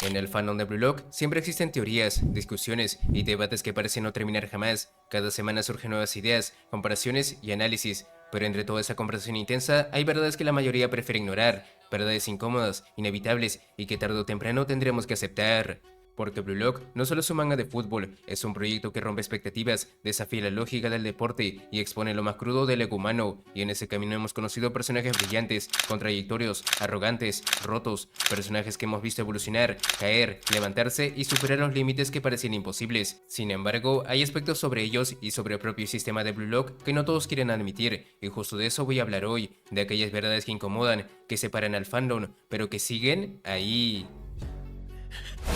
En el fandom de Blue Lock siempre existen teorías, discusiones y debates que parecen no terminar jamás. Cada semana surgen nuevas ideas, comparaciones y análisis, pero entre toda esa conversación intensa hay verdades que la mayoría prefiere ignorar, verdades incómodas, inevitables y que tarde o temprano tendremos que aceptar. Porque Blue Lock no solo es un manga de fútbol, es un proyecto que rompe expectativas, desafía la lógica del deporte y expone lo más crudo del ego humano, y en ese camino hemos conocido personajes brillantes, contradictorios, arrogantes, rotos, personajes que hemos visto evolucionar, caer, levantarse y superar los límites que parecían imposibles. Sin embargo, hay aspectos sobre ellos y sobre el propio sistema de Blue Lock que no todos quieren admitir, y justo de eso voy a hablar hoy, de aquellas verdades que incomodan, que separan al fandom, pero que siguen ahí.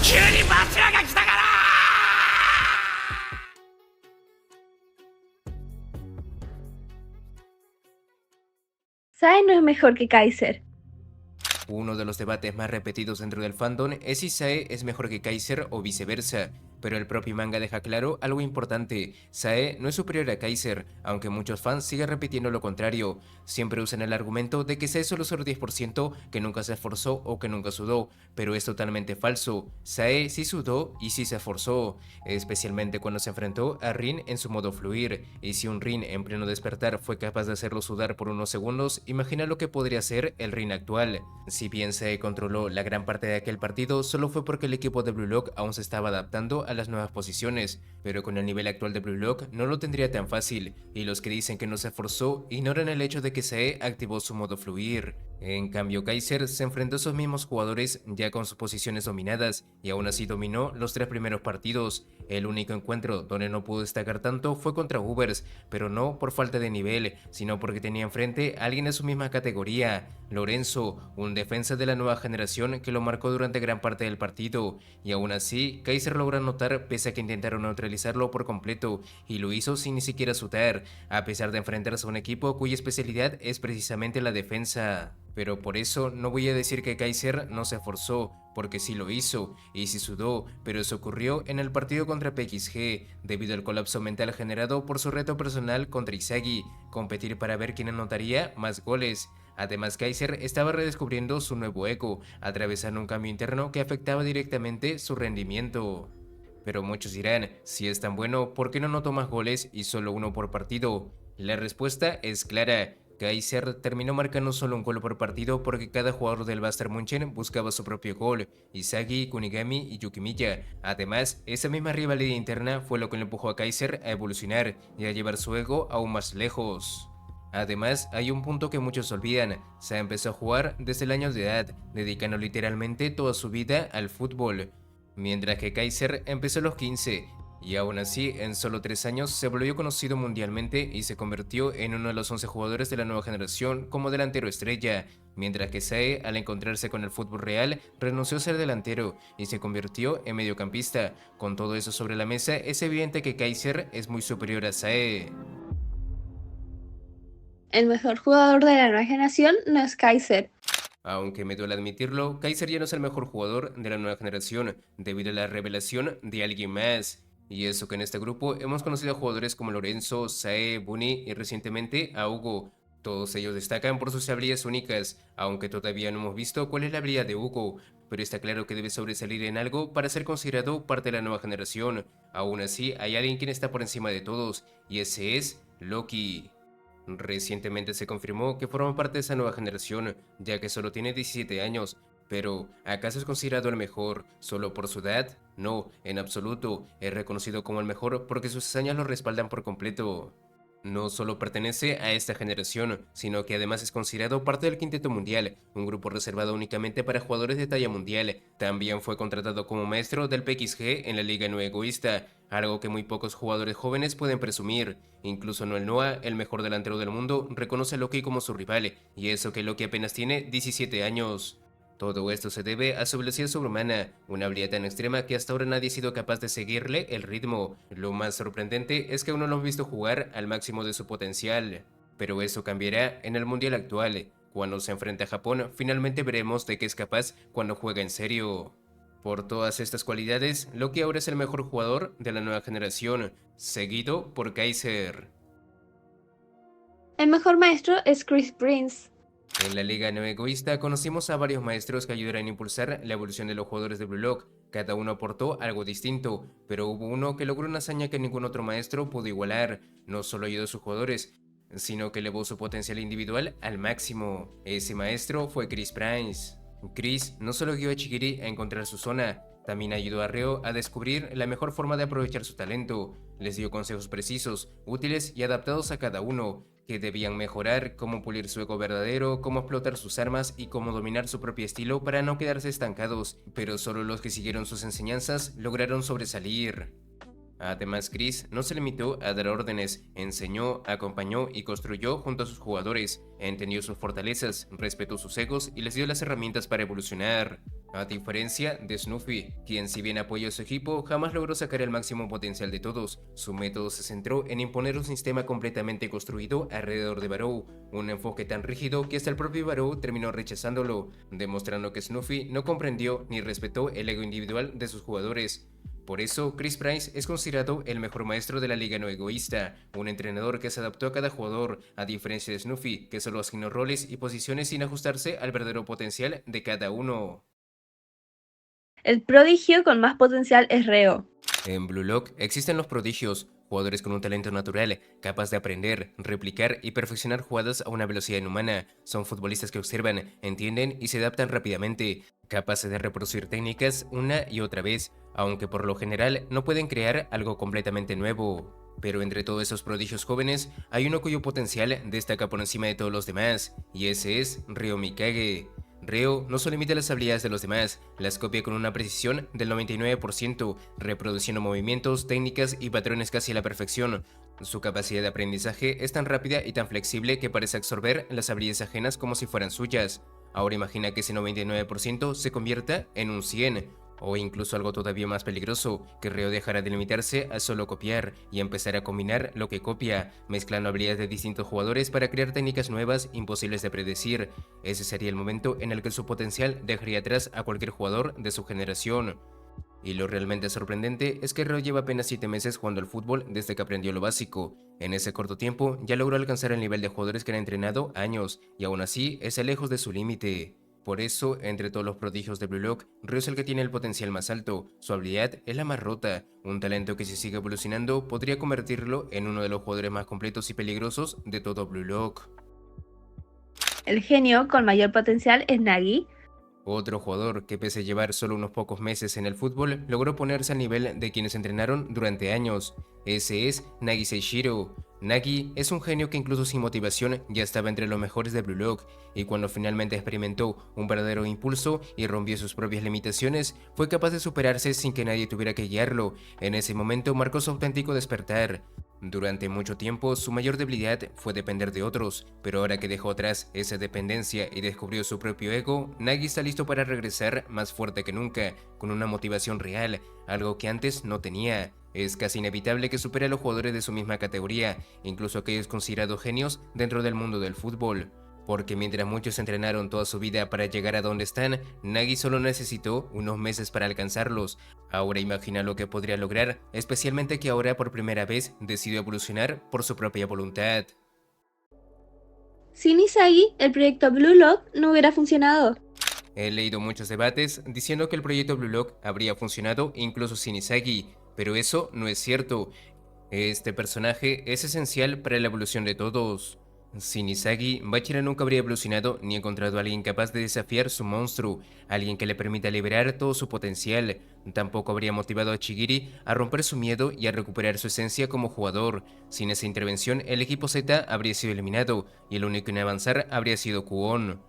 急に柱が来たから Sae no es mejor que Kaiser. Uno de los debates más repetidos dentro del fandom es si Sae es mejor que Kaiser o viceversa, pero el propio manga deja claro algo importante: Sae no es superior a Kaiser, aunque muchos fans sigan repitiendo lo contrario. Siempre usan el argumento de que Sae solo es el 10%, que nunca se esforzó o que nunca sudó, pero es totalmente falso. Sae sí sudó y sí se esforzó, especialmente cuando se enfrentó a Rin en su modo fluir, y si un Rin en pleno despertar fue capaz de hacerlo sudar por unos segundos, imagina lo que podría ser el Rin actual. Si bien Sae controló la gran parte de aquel partido, solo fue porque el equipo de Blue Lock aún se estaba adaptando a las nuevas posiciones, pero con el nivel actual de Blue Lock no lo tendría tan fácil, y los que dicen que no se esforzó ignoran el hecho de que Sae activó su modo fluir. En cambio, Kaiser se enfrentó a esos mismos jugadores ya con sus posiciones dominadas, y aún así dominó los 3 primeros partidos. El único encuentro donde no pudo destacar tanto fue contra Ubers, pero no por falta de nivel, sino porque tenía enfrente a alguien de su misma categoría, Lorenzo, un defensa de la nueva generación que lo marcó durante gran parte del partido, y aún así, Kaiser logra anotar pese a que intentaron neutralizarlo por completo, y lo hizo sin ni siquiera sudar, a pesar de enfrentarse a un equipo cuya especialidad es precisamente la defensa. Pero por eso no voy a decir que Kaiser no se esforzó, porque sí lo hizo, y sí sudó, pero eso ocurrió en el partido contra PXG, debido al colapso mental generado por su reto personal contra Izagi, competir para ver quién anotaría más goles. Además, Kaiser estaba redescubriendo su nuevo ego, atravesando un cambio interno que afectaba directamente su rendimiento. Pero muchos dirán, si es tan bueno, ¿por qué no anotó más goles y solo uno por partido? La respuesta es clara. Kaiser terminó marcando solo un gol por partido porque cada jugador del Bayern München buscaba su propio gol, Izagi, Kunigami y Yukimiya. Además, esa misma rivalidad interna fue lo que le empujó a Kaiser a evolucionar y a llevar su ego aún más lejos. Además, hay un punto que muchos olvidan: se empezó a jugar desde el año de edad, dedicando literalmente toda su vida al fútbol, mientras que Kaiser empezó a los 15, y aún así en solo 3 años se volvió conocido mundialmente y se convirtió en uno de los 11 jugadores de la nueva generación como delantero estrella, mientras que Sae, al encontrarse con el fútbol real, renunció a ser delantero y se convirtió en mediocampista. Con todo eso sobre la mesa, es evidente que Kaiser es muy superior a Sae. El mejor jugador de la nueva generación no es Kaiser. Aunque me duele admitirlo, Kaiser ya no es el mejor jugador de la nueva generación, debido a la revelación de alguien más. Y eso que en este grupo hemos conocido a jugadores como Lorenzo, Sae, Bunny y recientemente a Hugo. Todos ellos destacan por sus habilidades únicas, aunque todavía no hemos visto cuál es la habilidad de Hugo, pero está claro que debe sobresalir en algo para ser considerado parte de la nueva generación. Aún así, hay alguien quien está por encima de todos, y ese es Loki. Recientemente se confirmó que forma parte de esa nueva generación, ya que solo tiene 17 años, pero ¿acaso es considerado el mejor solo por su edad? No, en absoluto, es reconocido como el mejor porque sus hazañas lo respaldan por completo. No solo pertenece a esta generación, sino que además es considerado parte del Quinteto Mundial, un grupo reservado únicamente para jugadores de talla mundial. También fue contratado como maestro del PXG en la Liga No Egoísta, algo que muy pocos jugadores jóvenes pueden presumir. Incluso Noel Noah, el mejor delantero del mundo, reconoce a Loki como su rival, y eso que Loki apenas tiene 17 años. Todo esto se debe a su velocidad sobrehumana, una habilidad tan extrema que hasta ahora nadie ha sido capaz de seguirle el ritmo. Lo más sorprendente es que aún no lo hemos visto jugar al máximo de su potencial. Pero eso cambiará en el mundial actual. Cuando se enfrente a Japón, finalmente veremos de qué es capaz cuando juega en serio. Por todas estas cualidades, Loki ahora es el mejor jugador de la nueva generación, seguido por Kaiser. El mejor maestro es Chris Prince. En la Liga No Egoísta conocimos a varios maestros que ayudaron a impulsar la evolución de los jugadores de Blue Lock. Cada uno aportó algo distinto, pero hubo uno que logró una hazaña que ningún otro maestro pudo igualar. No solo ayudó a sus jugadores, sino que elevó su potencial individual al máximo. Ese maestro fue Chris Prince. Chris no solo guió a Chigiri a encontrar su zona, también ayudó a Reo a descubrir la mejor forma de aprovechar su talento. Les dio consejos precisos, útiles y adaptados a cada uno, que debían mejorar, cómo pulir su ego verdadero, cómo explotar sus armas y cómo dominar su propio estilo para no quedarse estancados, pero solo los que siguieron sus enseñanzas lograron sobresalir. Además, Chris no se limitó a dar órdenes, enseñó, acompañó y construyó junto a sus jugadores, entendió sus fortalezas, respetó sus egos y les dio las herramientas para evolucionar. A diferencia de Snuffy, quien si bien apoyó a su equipo, jamás logró sacar el máximo potencial de todos. Su método se centró en imponer un sistema completamente construido alrededor de Barrow, un enfoque tan rígido que hasta el propio Barrow terminó rechazándolo, demostrando que Snuffy no comprendió ni respetó el ego individual de sus jugadores. Por eso, Chris Prince es considerado el mejor maestro de la Liga No Egoísta, un entrenador que se adaptó a cada jugador, a diferencia de Snuffy, que solo asignó roles y posiciones sin ajustarse al verdadero potencial de cada uno. El prodigio con más potencial es Reo. En Blue Lock existen los prodigios, jugadores con un talento natural, capaz de aprender, replicar y perfeccionar jugadas a una velocidad inhumana. Son futbolistas que observan, entienden y se adaptan rápidamente, capaces de reproducir técnicas una y otra vez, aunque por lo general no pueden crear algo completamente nuevo. Pero entre todos esos prodigios jóvenes, hay uno cuyo potencial destaca por encima de todos los demás, y ese es Ryo Mikage. Ryo no solo imita las habilidades de los demás, las copia con una precisión del 99%, reproduciendo movimientos, técnicas y patrones casi a la perfección. Su capacidad de aprendizaje es tan rápida y tan flexible que parece absorber las habilidades ajenas como si fueran suyas. Ahora imagina que ese 99% se convierta en un 100%. O incluso algo todavía más peligroso, que Ryo dejará de limitarse a solo copiar y empezar a combinar lo que copia, mezclando habilidades de distintos jugadores para crear técnicas nuevas imposibles de predecir. Ese sería el momento en el que su potencial dejaría atrás a cualquier jugador de su generación. Y lo realmente sorprendente es que Ryo lleva apenas 7 meses jugando al fútbol desde que aprendió lo básico. En ese corto tiempo ya logró alcanzar el nivel de jugadores que han entrenado años, y aún así está lejos de su límite. Por eso, entre todos los prodigios de Blue Lock, Ryo es el que tiene el potencial más alto, su habilidad es la más rota, un talento que si sigue evolucionando podría convertirlo en uno de los jugadores más completos y peligrosos de todo Blue Lock. El genio con mayor potencial es Nagi. Otro jugador que pese a llevar solo unos pocos meses en el fútbol, logró ponerse al nivel de quienes entrenaron durante años. Ese es Nagi Seishiro. Nagi es un genio que incluso sin motivación ya estaba entre los mejores de Blue Lock, y cuando finalmente experimentó un verdadero impulso y rompió sus propias limitaciones, fue capaz de superarse sin que nadie tuviera que guiarlo. En ese momento marcó su auténtico despertar. Durante mucho tiempo, su mayor debilidad fue depender de otros, pero ahora que dejó atrás esa dependencia y descubrió su propio ego, Nagi está listo para regresar más fuerte que nunca, con una motivación real, algo que antes no tenía. Es casi inevitable que supere a los jugadores de su misma categoría, incluso aquellos considerados genios dentro del mundo del fútbol. Porque mientras muchos entrenaron toda su vida para llegar a donde están, Nagi solo necesitó unos meses para alcanzarlos. Ahora imagina lo que podría lograr, especialmente que ahora por primera vez decidió evolucionar por su propia voluntad. Sin Isagi, el proyecto Blue Lock no hubiera funcionado. He leído muchos debates diciendo que el proyecto Blue Lock habría funcionado incluso sin Isagi, pero eso no es cierto. Este personaje es esencial para la evolución de todos. Sin Isagi, Bachira nunca habría evolucionado ni encontrado a alguien capaz de desafiar su monstruo, alguien que le permita liberar todo su potencial. Tampoco habría motivado a Chigiri a romper su miedo y a recuperar su esencia como jugador. Sin esa intervención, el equipo Z habría sido eliminado, y el único en avanzar habría sido Kuon.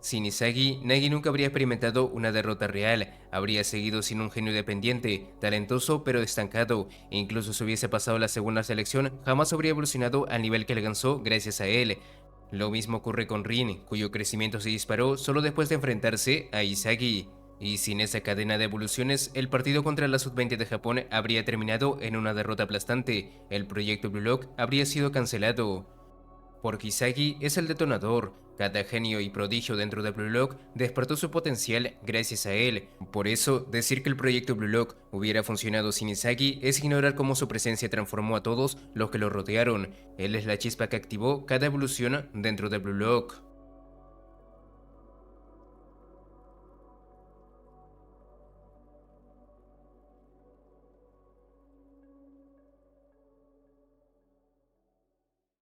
Sin Isagi, Nagi nunca habría experimentado una derrota real, habría seguido sin un genio dependiente, talentoso pero estancado, e incluso si hubiese pasado la segunda selección, jamás habría evolucionado al nivel que alcanzó gracias a él. Lo mismo ocurre con Rin, cuyo crecimiento se disparó solo después de enfrentarse a Isagi. Y sin esa cadena de evoluciones, el partido contra la Sub-20 de Japón habría terminado en una derrota aplastante, el proyecto Blue Lock habría sido cancelado. Porque Isagi es el detonador, cada genio y prodigio dentro de Blue Lock despertó su potencial gracias a él. Por eso, decir que el proyecto Blue Lock hubiera funcionado sin Isagi es ignorar cómo su presencia transformó a todos los que lo rodearon. Él es la chispa que activó cada evolución dentro de Blue Lock.